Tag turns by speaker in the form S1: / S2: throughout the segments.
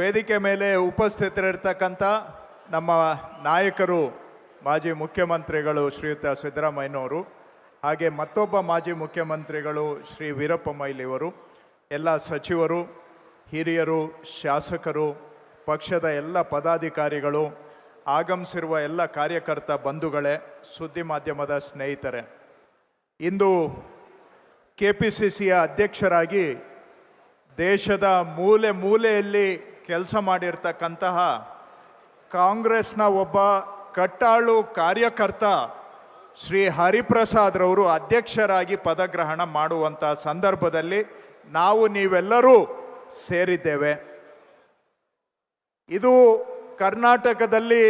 S1: ವೇದಿಕೆ ಮೇಲೆ ಉಪಸ್ಥಿತರಿರ್ತಕ್ಕಂಥ ನಮ್ಮ ನಾಯಕರು ಮಾಜಿ ಮುಖ್ಯಮಂತ್ರಿಗಳು ಶ್ರೀಯುತ ಸಿದ್ದರಾಮಯ್ಯನವರು, ಹಾಗೆ ಮತ್ತೊಬ್ಬ ಮಾಜಿ ಮುಖ್ಯಮಂತ್ರಿಗಳು ಶ್ರೀ ವೀರಪ್ಪ ಮೊಯ್ಲಿಯವರು, ಎಲ್ಲ ಸಚಿವರು, ಹಿರಿಯರು, ಶಾಸಕರು, ಪಕ್ಷದ ಎಲ್ಲ ಪದಾಧಿಕಾರಿಗಳು, ಆಗಮಿಸಿರುವ ಎಲ್ಲ ಕಾರ್ಯಕರ್ತ ಬಂಧುಗಳೇ, ಸುದ್ದಿ ಮಾಧ್ಯಮದ ಸ್ನೇಹಿತರೆ, ಇಂದು KPCCಯ ಅಧ್ಯಕ್ಷರಾಗಿ ದೇಶದ ಮೂಲೆ ಮೂಲೆಯಲ್ಲಿ ಕೆಲಸ ಮಾಡಿರ್ತಕ್ಕಂತಹ ಕಾಂಗ್ರೆಸ್ನ ಒಬ್ಬ ಕಟ್ಟಾಳು ಕಾರ್ಯಕರ್ತ ಶ್ರೀ ಹರಿಪ್ರಸಾದ್ ರವರು ಅಧ್ಯಕ್ಷರಾಗಿ ಪದಗ್ರಹಣ ಮಾಡುವಂಥ ಸಂದರ್ಭದಲ್ಲಿ ನಾವು ನೀವೆಲ್ಲರೂ ಸೇರಿದ್ದೇವೆ. ಇದು ಕರ್ನಾಟಕದಲ್ಲಿ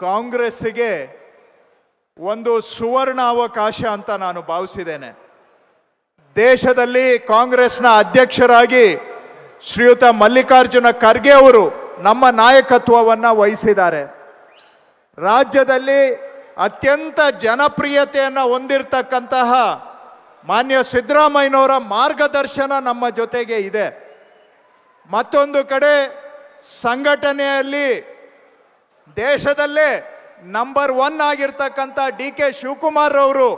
S1: ಕಾಂಗ್ರೆಸ್ಸಿಗೆ ಒಂದು ಸುವರ್ಣಾವಕಾಶ ಅಂತ ನಾನು ಭಾವಿಸಿದ್ದೇನೆ. ದೇಶದಲ್ಲಿ ಕಾಂಗ್ರೆಸ್ನ ಅಧ್ಯಕ್ಷರಾಗಿ ಶ್ರೀಯುತ ಮಲ್ಲಿಕಾರ್ಜುನ ಖರ್ಗೆ ಅವರು ನಮ್ಮ ನಾಯಕತ್ವವನ್ನು ವಹಿಸಿದ್ದಾರೆ. ರಾಜ್ಯದಲ್ಲಿ ಅತ್ಯಂತ ಜನಪ್ರಿಯತೆಯನ್ನು ಹೊಂದಿರತಕ್ಕಂತಹ ಮಾನ್ಯ ಸಿದ್ದರಾಮಯ್ಯನವರ ಮಾರ್ಗದರ್ಶನ ನಮ್ಮ ಜೊತೆಗೆ ಇದೆ. ಮತ್ತೊಂದು ಕಡೆ ಸಂಘಟನೆಯಲ್ಲಿ ದೇಶದಲ್ಲೇ ನಂಬರ್ 1 ಆಗಿರ್ತಕ್ಕಂಥ DK ಶಿವಕುಮಾರ್ ಅವರು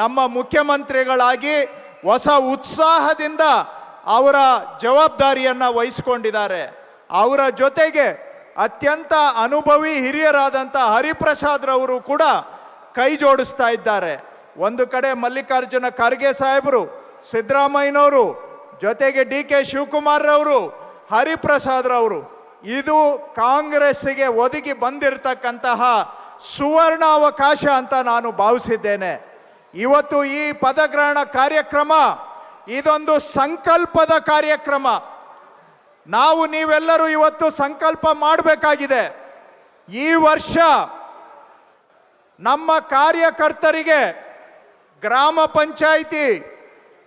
S1: ನಮ್ಮ ಮುಖ್ಯಮಂತ್ರಿಗಳಾಗಿ ಹೊಸ ಉತ್ಸಾಹದಿಂದ ಅವರ ಜವಾಬ್ದಾರಿಯನ್ನು ವಹಿಸಿಕೊಂಡಿದ್ದಾರೆ. ಅವರ ಜೊತೆಗೆ ಅತ್ಯಂತ ಅನುಭವಿ ಹಿರಿಯರಾದಂಥ ಹರಿಪ್ರಸಾದ್ ರವರು ಕೂಡ ಕೈ ಜೋಡಿಸ್ತಾ ಇದ್ದಾರೆ. ಒಂದು ಕಡೆ ಮಲ್ಲಿಕಾರ್ಜುನ ಖರ್ಗೆ ಸಾಹೇಬರು, ಸಿದ್ದರಾಮಯ್ಯನವರು, ಜೊತೆಗೆ DK ಶಿವಕುಮಾರ್ ರವರು, ಹರಿಪ್ರಸಾದ್ ರವರು, ಇದು ಕಾಂಗ್ರೆಸ್ಸಿಗೆ ಒದಗಿ ಬಂದಿರತಕ್ಕಂತಹ ಸುವರ್ಣಾವಕಾಶ ಅಂತ ನಾನು ಭಾವಿಸಿದ್ದೇನೆ. ಇವತ್ತು ಈ ಪದಗ್ರಹಣ ಕಾರ್ಯಕ್ರಮ ಇದೊಂದು ಸಂಕಲ್ಪದ ಕಾರ್ಯಕ್ರಮ. ನಾವು ನೀವೆಲ್ಲರೂ ಇವತ್ತು ಸಂಕಲ್ಪ ಮಾಡಬೇಕಾಗಿದೆ. ಈ ವರ್ಷ ನಮ್ಮ ಕಾರ್ಯಕರ್ತರಿಗೆ ಗ್ರಾಮ ಪಂಚಾಯಿತಿ,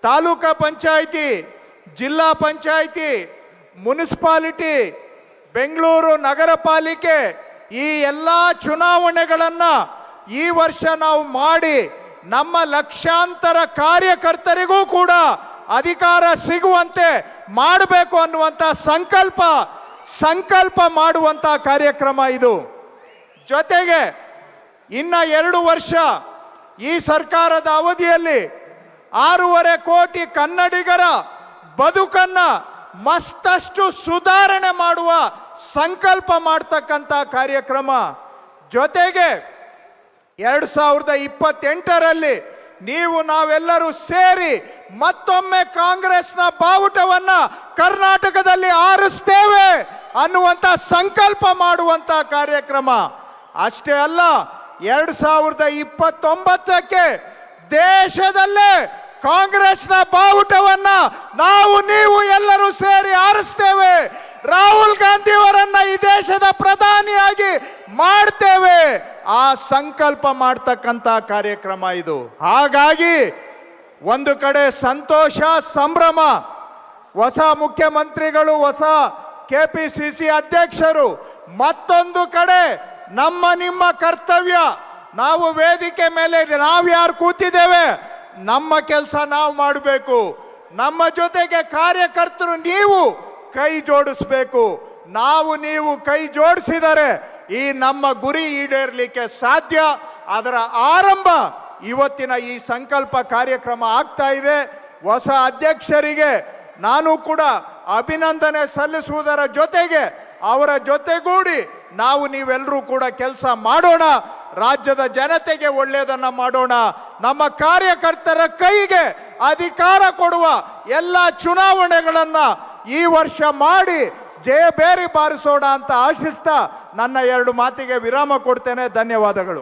S1: ತಾಲೂಕಾ ಪಂಚಾಯಿತಿ, ಜಿಲ್ಲಾ ಪಂಚಾಯಿತಿ, ಮುನ್ಸಿಪಾಲಿಟಿ, ಬೆಂಗಳೂರು ನಗರ ಪಾಲಿಕೆ, ಈ ಎಲ್ಲ ಚುನಾವಣೆಗಳನ್ನು ಈ ವರ್ಷ ನಾವು ಮಾಡಿ ನಮ್ಮ ಲಕ್ಷಾಂತರ ಕಾರ್ಯಕರ್ತರಿಗೂ ಕೂಡ ಅಧಿಕಾರ ಸಿಗುವಂತೆ ಮಾಡಬೇಕು ಅನ್ನುವಂಥ ಸಂಕಲ್ಪ ಮಾಡುವಂಥ ಕಾರ್ಯಕ್ರಮ ಇದು. ಜೊತೆಗೆ ಇನ್ನ 2 ವರ್ಷ ಈ ಸರ್ಕಾರದ ಅವಧಿಯಲ್ಲಿ 6.5 ಕೋಟಿ ಕನ್ನಡಿಗರ ಬದುಕನ್ನ ಮತ್ತಷ್ಟು ಸುಧಾರಣೆ ಮಾಡುವ ಸಂಕಲ್ಪ ಮಾಡ್ತಕ್ಕಂಥ ಕಾರ್ಯಕ್ರಮ. ಜೊತೆಗೆ 2028ರಲ್ಲಿ ನೀವು ನಾವೆಲ್ಲರೂ ಸೇರಿ ಮತ್ತೊಮ್ಮೆ ಕಾಂಗ್ರೆಸ್ನ ಬಾವುಟವನ್ನ ಕರ್ನಾಟಕದಲ್ಲಿ ಆರಿಸ್ತೇವೆ ಅನ್ನುವಂಥ ಸಂಕಲ್ಪ ಮಾಡುವಂಥ ಕಾರ್ಯಕ್ರಮ. ಅಷ್ಟೇ ಅಲ್ಲ, 2029ಕ್ಕೆ ದೇಶದಲ್ಲೇ ಕಾಂಗ್ರೆಸ್ನ ಬಾವುಟವನ್ನ ನಾವು ನೀವು ಎಲ್ಲರೂ ಸೇರಿ ಆರಿಸ್ತೇವೆ. ರಾಹುಲ್ ಗಾಂಧಿ ಅವರನ್ನ ಈ ದೇಶದ ಪ್ರಧಾನಿಯಾಗಿ ಮಾಡ್ತೇವೆ. ಆ ಸಂಕಲ್ಪ ಮಾಡ್ತಕ್ಕಂಥ ಕಾರ್ಯಕ್ರಮ ಇದು. ಹಾಗಾಗಿ ಒಂದು ಕಡೆ ಸಂತೋಷ, ಸಂಭ್ರಮ, ಹೊಸ ಮುಖ್ಯಮಂತ್ರಿಗಳು, ಹೊಸ KPCC ಅಧ್ಯಕ್ಷರು, ಮತ್ತೊಂದು ಕಡೆ ನಿಮ್ಮ ಕರ್ತವ್ಯ. ನಾವು ವೇದಿಕೆ ಮೇಲೆ ನಾವ್ಯಾರು ಕೂತಿದ್ದೇವೆ, ನಮ್ಮ ಕೆಲಸ ನಾವು ಮಾಡಬೇಕು. ನಮ್ಮ ಜೊತೆಗೆ ಕಾರ್ಯಕರ್ತರು ನೀವು ಕೈ ಜೋಡಿಸ್ಬೇಕು. ನೀವು ಕೈ ಜೋಡಿಸಿದರೆ ಈ ನಮ್ಮ ಗುರಿ ಈಡೇರಲಿಕ್ಕೆ ಸಾಧ್ಯ. ಅದರ ಆರಂಭ ಇವತ್ತಿನ ಈ ಸಂಕಲ್ಪ ಕಾರ್ಯಕ್ರಮ ಆಗ್ತಾ ಇದೆ. ಹೊಸ ಅಧ್ಯಕ್ಷರಿಗೆ ನಾನು ಕೂಡ ಅಭಿನಂದನೆ ಸಲ್ಲಿಸುವುದರ ಜೊತೆಗೆ ಅವರ ಜೊತೆಗೂಡಿ ನೀವೆಲ್ಲರೂ ಕೂಡ ಕೆಲಸ ಮಾಡೋಣ. ರಾಜ್ಯದ ಜನತೆಗೆ ಒಳ್ಳೆಯದನ್ನ ಮಾಡೋಣ. ನಮ್ಮ ಕಾರ್ಯಕರ್ತರ ಕೈಗೆ ಅಧಿಕಾರ ಕೊಡುವ ಎಲ್ಲ ಚುನಾವಣೆಗಳನ್ನ ಈ ವರ್ಷ ಮಾಡಿ ಜಯಬೇರಿ ಬಾರಿಸೋಣ ಅಂತ ಆಶಿಸ್ತಾ ನನ್ನ 2 ಮಾತಿಗೆ ವಿರಾಮ ಕೊಡ್ತೇನೆ. ಧನ್ಯವಾದಗಳು.